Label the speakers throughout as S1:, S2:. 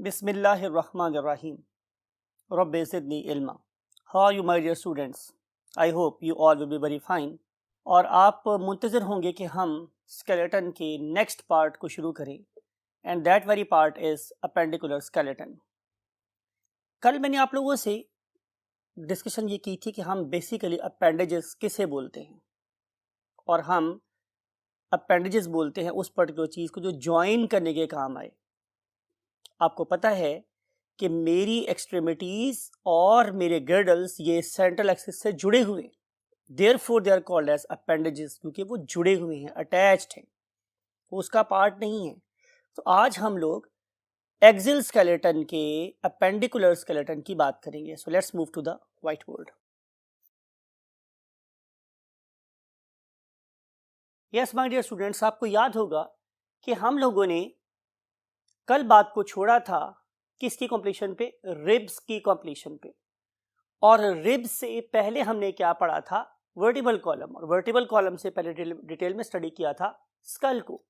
S1: बिस्मिल्लाहिर्रहमानिर्रहीम रब्बि ज़िदनी इल्मा। How you my dear students, I hope you all will be very fine. और आप मुंतज़िर होंगे कि हम स्केलेटन के नेक्स्ट पार्ट को शुरू करें, and that very part is appendicular skeleton. कल मैंने आप लोगों से डिस्कशन ये की थी कि हम बेसिकली अपेंडेजेस किसे बोलते हैं, और हम अपेंडेजेस बोलते हैं उस पर्टिकुलर चीज़ को जो ज्वाइन करने के काम आए। आपको पता है कि मेरी एक्सट्रीमिटीज़ और मेरे गर्डल्स ये सेंट्रल एक्सिस से जुड़े हुए, therefore they are called as appendages, क्योंकि वो जुड़े हुए हैं, अटैच्ड हैं, वो उसका पार्ट नहीं है। तो आज हम लोग एक्सियल स्केलेटन के अपेंडिकुलर स्केलेटन की बात करेंगे। So let's move to the whiteboard. Yes my dear students, आपको याद होगा कि हम लोगों ने कल बात को छोड़ा था किसकी कंप्लीशन पे, रिब्स की कंप्लीशन पे। और रिब्स से पहले हमने क्या पढ़ा था, वर्टिबल कॉलम, और वर्टिबल कॉलम से पहले डिटेल में स्टडी किया था स्कल को।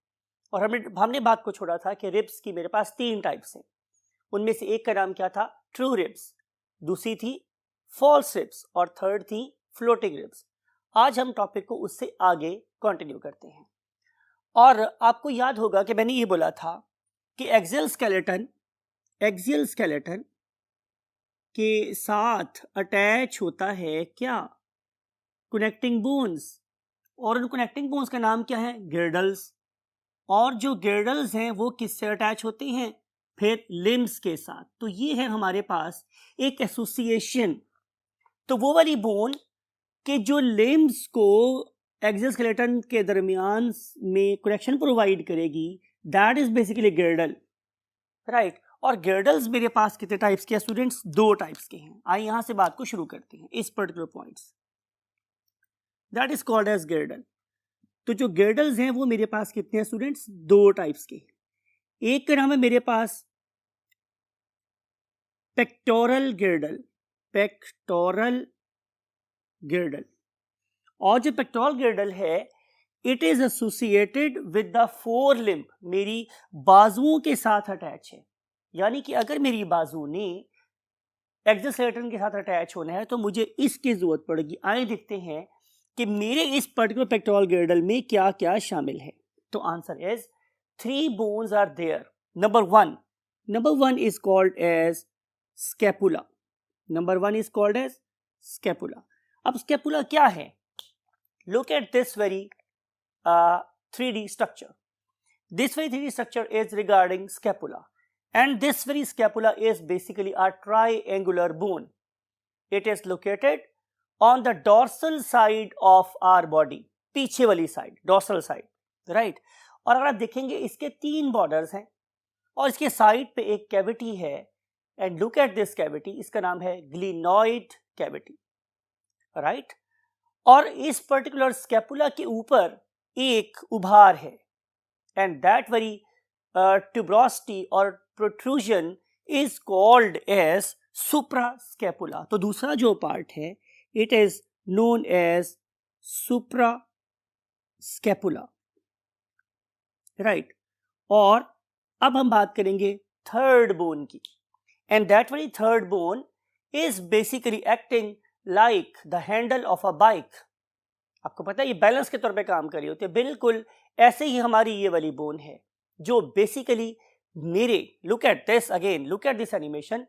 S1: और हमने बात को छोड़ा था कि रिब्स की मेरे पास 3 टाइप्स हैं। उनमें से एक का नाम क्या था, ट्रू रिब्स, दूसरी थी फॉल्स रिब्स, और थर्ड थी फ्लोटिंग रिब्स। आज हम टॉपिक को उससे आगे कंटिन्यू करते हैं। और आपको याद होगा कि मैंने ये बोला था कि एक्सियल स्केलेटन के साथ अटैच होता है क्या, कनेक्टिंग बोन्स, और उन कनेक्टिंग बोन्स का नाम क्या है, गिर्डल्स। और जो गिर्डल्स हैं वो किससे अटैच होते हैं, फिर लिम्स के साथ। तो ये है हमारे पास एक एसोसिएशन। तो वो वाली बोन के जो लिम्स को एक्सियल स्केलेटन के दरमियान में कनेक्शन प्रोवाइड करेगी, दैट इज बेसिकली गिर्डल, राइट। और गिर्डल्स मेरे पास कितने टाइप्स के स्टूडेंट्स, 2 टाइप्स के हैं। आइए यहां से बात को शुरू करते हैं इस particular points, that is called as girdle. तो जो गिर्डल्स हैं वो मेरे पास कितने हैं स्टूडेंट्स, 2 टाइप्स के। एक का नाम है मेरे पास पेक्टोरल गिर्डल, और जो पेक्टोरल गिर्डल है it is associated with the four limb, मेरी बाजुओं के साथ अटैच है। यानी कि अगर मेरी बाजू ने एक्सियल स्केलेटन के साथ अटैच होना है तो मुझे इसकी जरूरत पड़ेगी। आइए देखते हैं कि मेरे इस पर्टिकुलर पेक्टोरल गिर्डल में क्या क्या शामिल है। तो answer is 3 bones are there. Number one is called as scapula. अब स्कैपुला क्या है, look at this very 3D structure. This very 3D structure is regarding scapula, and this very scapula is basically a triangular bone. It is located on the dorsal side of our body, पीछे वाली side, dorsal side, right? और अगर आप देखेंगे इसके 3 borders हैं और इसके साइड पे एक कैविटी है, and look at this cavity, इसका नाम है ग्लिनॉइड कैविटी, राइट। और इस पर्टिकुलर स्कैपुला के ऊपर एक उभार है, एंड दैट वेरी ट्यूब्रोसिटी और protrusion is called as suprascapula. तो दूसरा जो पार्ट है it is known as suprascapula, right. और अब हम बात करेंगे थर्ड बोन की, and that very third bone is basically acting like the handle of a bike. आपको पता है ये बैलेंस के तौर पे काम कर रही होती है। बिल्कुल ऐसे ही हमारी ये वाली बोन है जो बेसिकली मेरे, look at this again, look at this animation,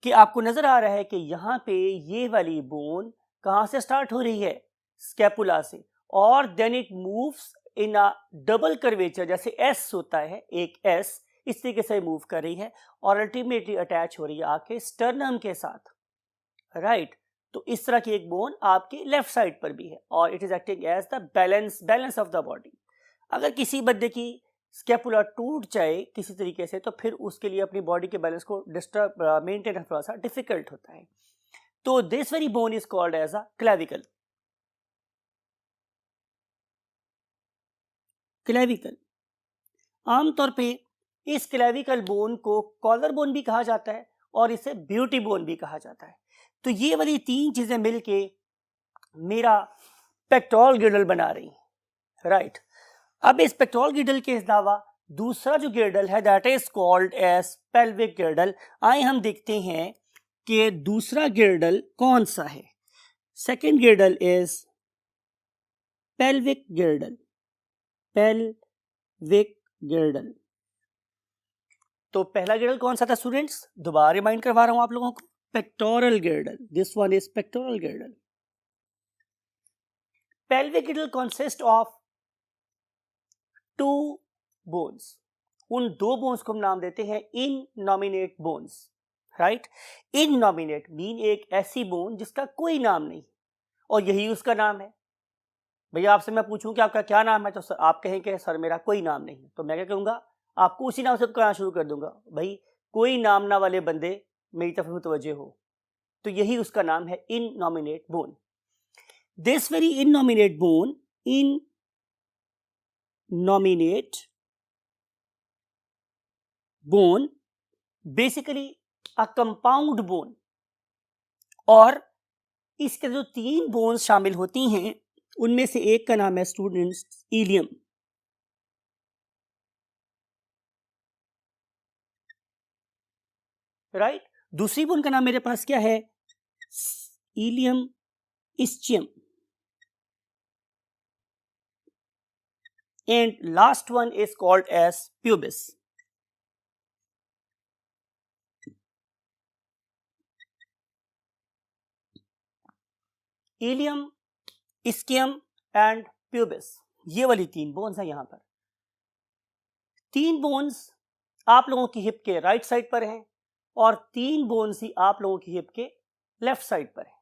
S1: कि आपको नजर आ रहा है कि यहाँ पे ये वाली बोन कहाँ से स्टार्ट हो रही है, स्कैपुला से, और then it moves in a double curvature, जैसे एस होता है एक एस, इस तरीके से मूव कर रही है और अल्टीमेटली अटैच हो रही है आपके स्टर्नम के साथ, राइट। तो इस तरह की एक बोन आपकी लेफ्ट साइड पर भी है और it is acting as the balance of the body. अगर किसी बंदे की स्कैपुला टूट जाए किसी तरीके से तो फिर उसके लिए अपनी बॉडी के बैलेंस को मेंटेन करना थोड़ा सा डिफिकल्ट होता है। तो this very bone is called as a clavicle. आमतौर पे इस क्लेविकल बोन को कॉलर बोन भी कहा जाता है और इसे ब्यूटी बोन भी कहा जाता है। तो ये वाली 3 चीजें मिलके मेरा पेक्टोरल गिर्डल बना रही हैं, राइट। अब इस पेक्टोरल गिर्डल के अलावा दूसरा जो गिर्डल है that is called as pelvic girdle. आइए हम देखते हैं कि दूसरा गिर्डल कौन सा है। Second गिर्डल is pelvic गिर्डल, pelvic गिर्डल। तो पहला गिर्डल कौन सा था स्टूडेंट्स, दोबारा रिमाइंड करवा रहा हूं आप लोगों को, pectoral गिर्डल। This one is pectoral गिर्डल। Pelvic गिर्डल consist of 2 bones. उन 2 बोन्स को हम नाम देते हैं इननॉमिनेट बोन्स, राइट। इननॉमिनेट मीन एक ऐसी बोन जिसका कोई नाम नहीं और यही उसका नाम है। भैया आपसे मैं पूछूं कि आपका क्या नाम है, तो आप कहें कि सर मेरा कोई नाम नहीं है, तो मैं क्या करूंगा, आपको उसी नाम से कहना शुरू कर दूंगा, भाई कोई नाम ना वाले बंदे मेरी तरफ मुतवज्जे हो। तो यही उसका नाम है innominate bone. This very innominate bone, innominate bone basically a compound bone, और इसके जो 3 बोन्स शामिल होती हैं उनमें से एक का नाम है स्टूडेंट्स इलियम। राइट, दूसरी बोन का नाम मेरे पास क्या है, ilium ischium, and last one is called as pubis. Ilium, ischium and pubis, ये वाली 3 बोन्स हैं यहां पर। 3 बोन्स आप लोगों की हिप के राइट साइड पर हैं और 3 बोन्स ही आप लोगों की हिप के लेफ्ट साइड पर है।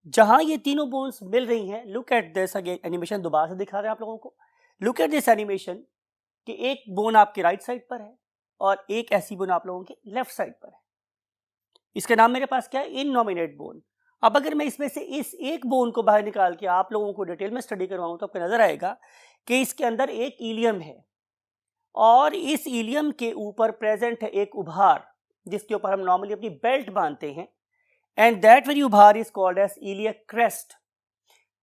S1: जहां ये तीनों बोन्स मिल रही हैं, look at this again, animation दोबारा से दिखा रहे हैं आप लोगों को। लुक एट दिस एनिमेशन कि एक बोन आपके राइट साइड पर है और एक ऐसी बोन आप लोगों के लेफ्ट साइड पर है। इसका नाम मेरे पास क्या है, इननॉमिनेट बोन। अब अगर मैं इसमें से इस एक बोन को बाहर निकाल के आप लोगों को डिटेल में स्टडी करवाऊं तो आपको नजर आएगा कि इसके अंदर एक इलियम है और इस इलियम के ऊपर प्रेजेंट है एक उभार जिसके ऊपर हम नॉर्मली अपनी बेल्ट बांधते हैं, एंड दैट वेरी उभार is called as iliac crest.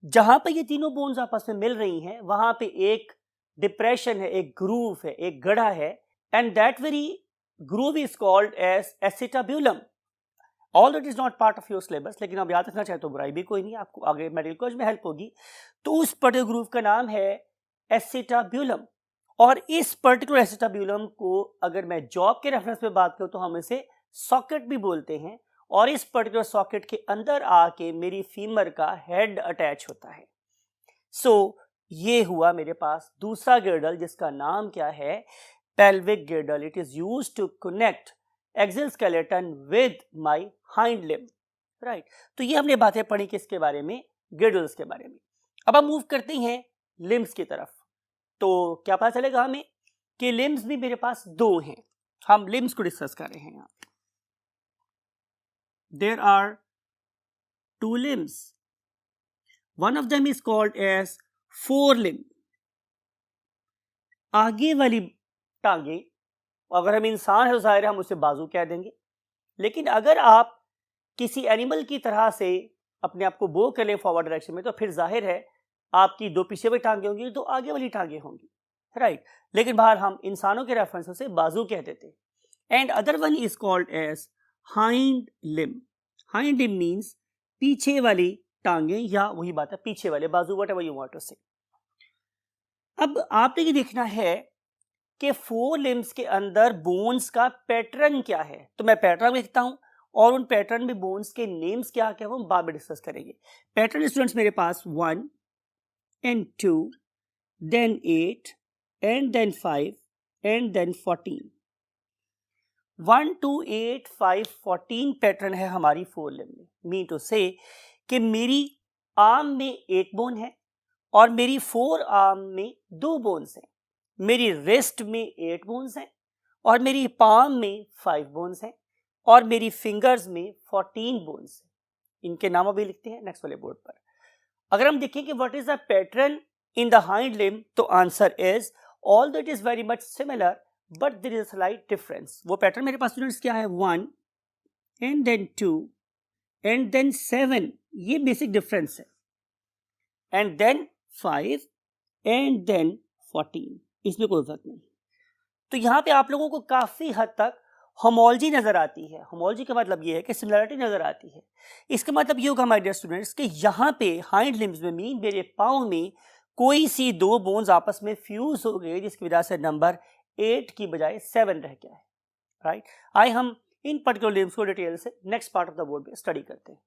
S1: जहां पे ये तीनों बोन्स आपस में मिल रही हैं वहां पे एक डिप्रेशन है, एक ग्रूव है, एक गड्ढा है, and that very groove is called as acetabulum. All that is not part of your syllabus, लेकिन आप याद रखना चाहे तो बुराई भी कोई नहीं, आपको आगे मेडिकल कॉलेज में हेल्प होगी। तो उस पर्टिकुलर ग्रूव का नाम है एसिटाब्यूलम, और इस पर्टिकुलर एसिटाब्यूलम को अगर मैं जॉब के रेफरेंस में बात करूं तो हम इसे सॉकेट भी बोलते हैं, और इस पर्टिकुलर सॉकेट के अंदर आके मेरी फीमर का हेड अटैच होता है। सो ये हुआ मेरे पास दूसरा गिर्डल जिसका नाम क्या है, pelvic girdle. It is used to connect axial skeleton with my hind limb, right. तो ये हमने बातें पढ़ी किसके बारे में, गिर्डल्स के बारे में। अब हम मूव करते हैं लिम्ब्स की तरफ। तो क्या पता चलेगा हमें कि लिम्ब्स भी मेरे पास 2 हैं। हम लिम्ब्स को डिस्कस कर रहे हैं यहाँ। There are 2 limbs. One of them is called as forelimb. आगे वाली टांगे, अगर हम इंसान है तो जाहिर है हम उसे बाजू कह देंगे, लेकिन अगर आप किसी एनिमल की तरह से अपने आप को बो कर लें फॉरवर्ड डायरेक्शन में तो फिर जाहिर है आपकी 2 पीछे वाली टांगे होंगी, 2 आगे वाली टांगे होंगी, राइट। लेकिन बाहर हम इंसानों के रेफरेंस से बाजू कह देते हैं। And other one is called as hind limb. Hind limb means पीछे वाली टांगे, या वही बात है पीछे वाले बाजू, व्हाटएवर यू वांट टू से। अब आपने ये देखना है कि 4 लिम्ब्स के अंदर बोन्स का पैटर्न क्या है। तो मैं पैटर्न लिखता हूं और उन पैटर्न में बोन्स के नेम्स क्या क्या वो हम बाद में डिस्कस करेंगे। पैटर्न स्टूडेंट्स मेरे पास 1 and 2, then 8, and then 5, and then 14. 1, 2, 8, 5, 14 pattern है हमारी 4 लिम्ब में। मीन टू से कि मेरी आर्म में एक बोन है और मेरी 4 आर्म में 2 बोन्स हैं, मेरी रिस्ट में 8 बोन्स हैं और मेरी पाम में 5 बोन्स हैं और मेरी फिंगर्स में 14 बोन्स हैं। इनके नाम अभी लिखते हैं नेक्स्ट वाले बोर्ड पर। अगर हम देखें कि what is the pattern in the hind limb, तो answer is all that is very much similar but there is a slight difference. वो पैटर्न मेरे पास स्टूडेंट्स क्या है, 1 एंड देन 2 एंड देन 7, ये बेसिक डिफरेंस है, एंड देन 5 एंड देन 14, इसमें कोई फर्क नहीं। तो यहाँ पे आप लोगों को काफी हद तक होमोलॉजी नजर आती है। होमोलॉजी का मतलब ये है कि सिमिलरिटी नजर आती है। इसका मतलब ये होगा माय डियर स्टूडेंट्स कि यहाँ पे हाइंड लिम्स में मीन मेरे पाँव में कोई सी दो बोन्स आपस में फ्यूज हो गए जिसकी वजह से नंबर 8 की बजाय 7 रह गया है, राइट। आइए हम इन पर्टिकुलर लिम्स को डिटेल से next part of the board में स्टडी करते हैं।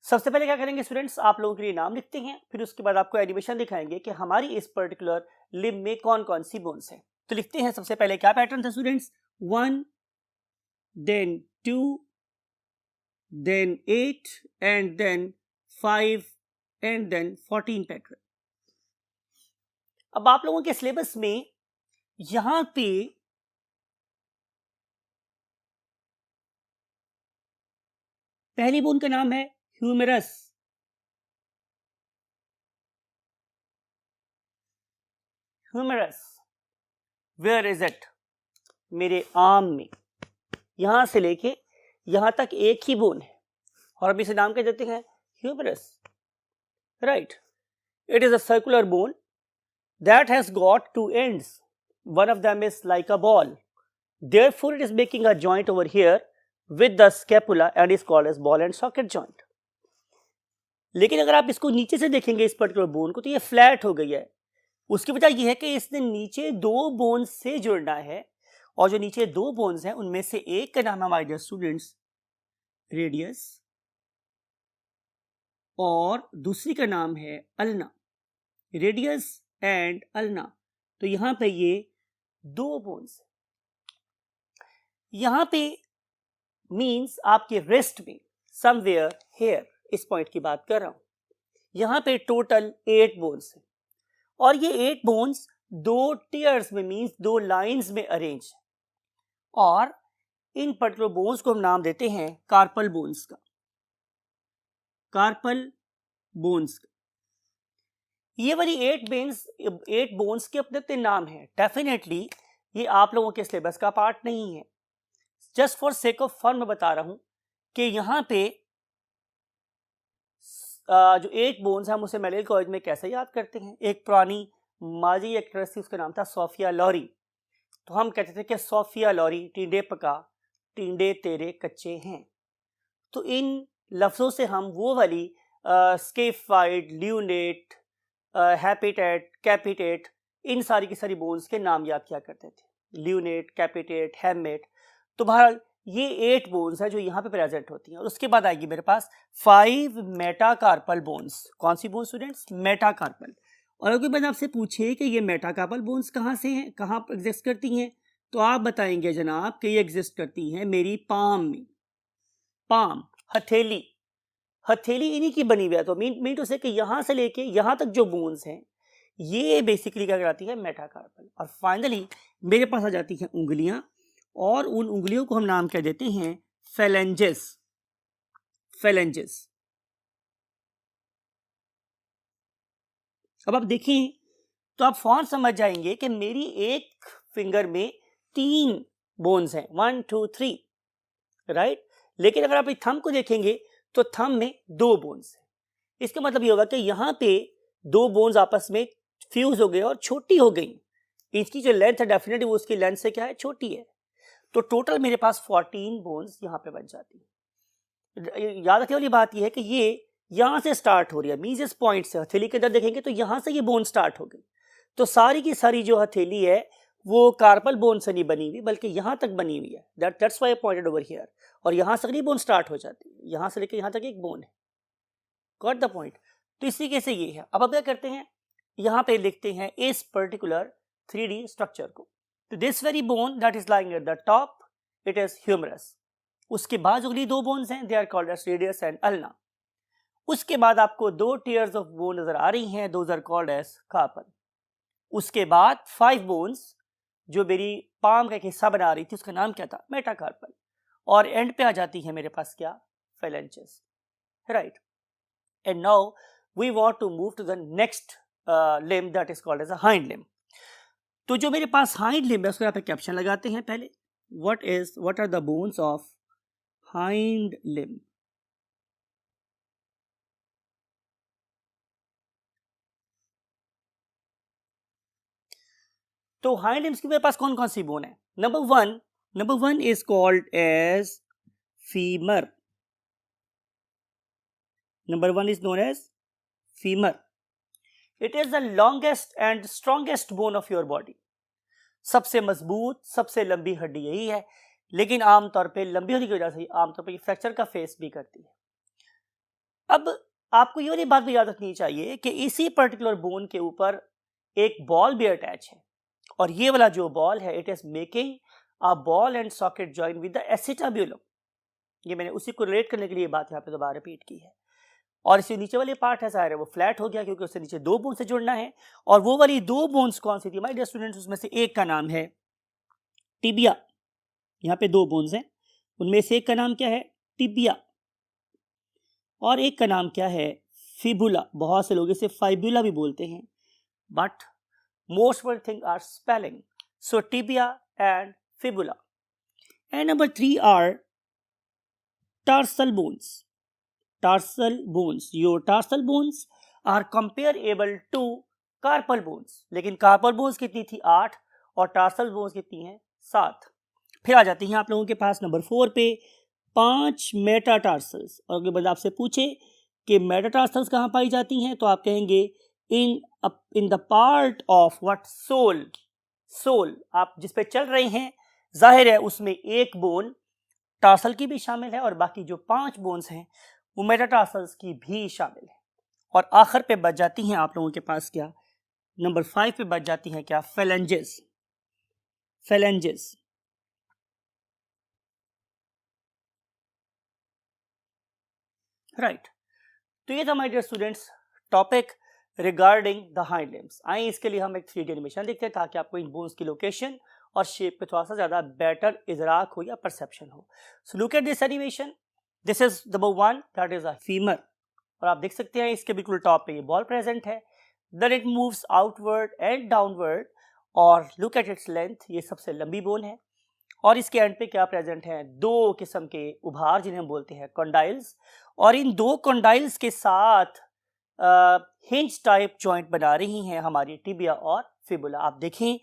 S1: सबसे पहले क्या करेंगे स्टूडेंट्स, आप लोगों के लिए नाम लिखते हैं, फिर उसके बाद आपको एनिमेशन दिखाएंगे कि हमारी इस पर्टिकुलर लिम्ब में कौन कौन सी बोन्स हैं। तो लिखते हैं सबसे पहले क्या पैटर्न था students, 1 then 2 then 8 and then 5 and then 14 pattern. अब आप लोगों के सिलेबस में यहां पे पहली बोन का नाम है ह्यूमेरस। ह्यूमेरस वेयर इज इट, मेरे आर्म में, यहां से लेके यहां तक एक ही बोन है और अब इसे नाम क्या देते हैं, humerus, right. It is a circular bone that has got two ends. One of them is like a ball. Therefore, it is making a joint over here with the scapula and is called as ball and socket joint. लेकिन अगर आप इसको नीचे से देखेंगे इस particular bone को तो ये फ्लैट हो गई है। उसकी वजह यह है कि इसने नीचे दो बोन्स से जुड़ना है और जो नीचे दो बोन्स हैं उनमें से एक का नाम है माय डियर स्टूडेंट्स रेडियस और दूसरी का नाम है अल्ना। रेडियस एंड अल्ना, तो यहां पे ये दो बोन्स, यहां पे मींस आपके रिस्ट में समवेयर हेयर, इस पॉइंट की बात कर रहा हूं, यहां पे टोटल 8 बोन्स है और ये 8 बोन्स दो टीयर्स में मींस दो लाइंस में अरेंज है और इन पर्टिकुलर बोन्स को हम नाम देते हैं कार्पल बोन्स का, कार्पल बोन्स का। ये वाली 8 बोन्स के अपने अपने नाम हैं। डेफिनेटली ये आप लोगों के सिलेबस का पार्ट नहीं है, just for sake of fun मैं बता रहा हूं कि यहाँ पे जो 8 बोन्स हैं हम उसे मेडिकल कॉलेज में कैसे याद करते हैं। एक पुरानी माजी एक्ट्रेस थी, उसका नाम था सोफिया लॉरी, तो हम कहते थे कि सोफिया लॉरी टिंडे पका टिंडे तेरे कच्चे हैं। तो इन लफ्जों से हम वो वाली स्केफाइड, ल्यूनेट, हैपिटेट, कैपिटेट, इन सारी की सारी बोन्स के नाम याद किया करते थे, ल्यूनेट, कैपिटेट, हैमेट। तो बहरहाल ये 8 बोन्स है जो यहाँ पे प्रेजेंट होती हैं और उसके बाद आएगी मेरे पास 5 मेटाकार्पल बोन्स। कौन सी बोन्स स्टूडेंट्स, मेटाकार्पल। और अगर मैंने आपसे पूछे कि ये मेटाकार्पल बोन्स कहाँ से हैं, कहाँ एग्जिस्ट करती हैं, तो आप बताएंगे जनाब कि ये एग्जिस्ट करती हैं मेरी पाम में। पाम, हथेली, हथेली इन्हीं की बनी हुई है। तो मीन टू से कि यहां से लेके यहां तक जो बोन्स हैं ये बेसिकली क्या कहलाती है, मेटाकार्पल। और फाइनली मेरे पास आ जाती हैं उंगलियां और उन उंगलियों को हम नाम क्या देते हैं, फेलेंजेस, फेलेंजेस। अब आप देखें तो आप फौरन समझ जाएंगे कि मेरी एक फिंगर में 3 बोन्स हैं, 1 2 3, राइट। लेकिन अगर आप थंब को देखेंगे तो थंब में 2 बोन्स हैं। इसका मतलब ये होगा कि यहाँ पे 2 बोन्स आपस में फ्यूज हो गए और छोटी हो गई। इसकी जो लेंथ है डेफिनेटली वो उसकी लेंथ से क्या है, छोटी है। तो टोटल मेरे पास 14 बोन्स यहाँ पे बन जाती है। याद रखने वाली बात यह है कि ये यहाँ से स्टार्ट हो रही है, मींस इस पॉइंट से हथेली के अंदर देखेंगे तो यहाँ से ये बोन स्टार्ट हो गई। तो सारी की सारी जो हथेली है वो कार्पल बोन से नहीं बनी हुई बल्कि यहाँ तक बनी हुई है। That's why I pointed over here. और यहाँ से अगली बोन स्टार्ट हो जाती है, यहाँ से लेकर यहाँ तक एक बोन है। Got the point. तो इसी तरीके से ये है। अब क्या करते हैं, यहाँ पे लिखते हैं इस पर्टिकुलर 3D स्ट्रक्चर को। तो this very bone that is lying at the top, it is humerus. उसके बाद जो अगली 2 बोन्स हैं they are called as radius and ulna. उसके बाद आपको 2 टीयर्स ऑफ बोन नजर आ रही हैं, those are called as carpal. उसके बाद 5 बोन्स जो मेरी पाम का एक हिस्सा बना रही थी उसका नाम क्या था, मेटाकार्पल। और एंड पे आ जाती है मेरे पास क्या, phalanges, right. And now we want to move to the next limb that is called as a hind limb. तो जो मेरे पास hind limb है उसको यहाँ पे कैप्शन लगाते हैं पहले, what are the bones of hind limb. तो हाइंड लिम्स के मेरे पास कौन कौन सी बोन है? Number one is called as femur. Number one is known as femur. It is the longest and strongest bone of your body. सबसे मजबूत, सबसे लंबी हड्डी यही है, लेकिन आमतौर पे लंबी होने की वजह से आमतौर पे फ्रैक्चर का फेस भी करती है. अब आपको ये वाली बात भी याद रखनी चाहिए कि इसी पर्टिकुलर बोन के ऊपर एक बॉल भी अटैच है, और ये वाला जो बॉल है it is making a ball and socket joint with the acetabulum. ये मैंने उसी को रिलेट करने के लिए बात यहाँ पे दोबारा रिपीट की है. और इसी नीचे वाली पार्ट है जाहिर है वो फ्लैट हो गया क्योंकि उससे नीचे दो बोन से जुड़ना है. और वो वाली दो बोन्स कौन सी थी माय डियर स्टूडेंट्स? उसमें से एक का नाम है टिबिया. यहाँ पे दो बोन्स हैं, उनमें से एक का नाम क्या है? टिबिया. और एक का नाम क्या है? फिबुला. बहुत से लोग इसे फाइबुला भी बोलते हैं, but most of the things are spelling. So tibia and fibula. And number 3 are tarsal bones. Tarsal bones. Your tarsal bones are comparable to carpal bones. लेकिन carpal bones कितनी थी? 8. और tarsal bones कितनी हैं? 7. फिर आ जाती हैं आप लोगों के पास नंबर 4 पे 5 मेटाटार्सल्स. और अगर बंदा आपसे पूछे कि मेटाटार्सल्स कहाँ पाई जाती हैं तो आप कहेंगे in the part of what soul. आप जिस पे चल रहे हैं जाहिर है उसमें एक बोन टार्सल की भी शामिल है और बाकी जो 5 बोन्स हैं वो मेटाटार्सल्स की भी शामिल है. और आखिर पे बच जाती हैं आप लोगों के पास क्या? नंबर 5 पे बच जाती हैं क्या? फेलेंजेस. राइट. तो ये था my dear students topic regarding the hind limbs. आइए इसके लिए हम एक 3D एनिमेशन देखते हैं ताकि आपको इन बोन्स की लोकेशन और शेप पे थोड़ा सा ज़्यादा बेटर इदराक हो या परसेप्शन हो. So look at this animation. This is number 1, that is a femur. और आप देख सकते हैं इसके बिल्कुल टॉप पे ये बॉल प्रेजेंट है. Then it moves outward and downward. और लुक एट इट्स लेंथ. ये सबसे लंबी बोन है. और इसके एंड पे क्या प्रेजेंट है? 2 किस्म के उभार जिन्हें हम बोलते हैं कॉन्डाइल्स. और इन 2 कॉन्डाइल्स के साथ हिंज टाइप जॉइंट बना रही हैं हमारी टिबिया और फिबुला. आप देखें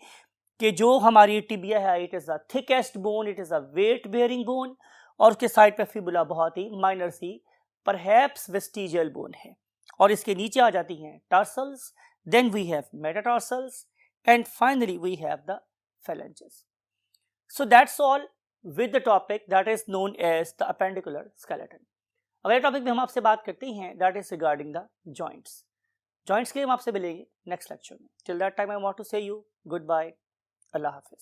S1: कि जो हमारी टिबिया है it is the thickest bone, it is a weight bearing bone. और उसके साइड पे फिबुला बहुत ही माइनर सी परहैप्स वेस्टिजियल बोन है. और इसके नीचे आ जाती हैं tarsals, then we have metatarsals and finally we have the phalanges. So that's all with the topic that is known as the appendicular skeleton. अगले टॉपिक में हम आपसे बात करते हैं that is regarding the joints. Joints के लिए हम आपसे मिलेंगे नेक्स्ट लेक्चर में. Till that time I want to say you goodbye. अल्लाह हाफिज.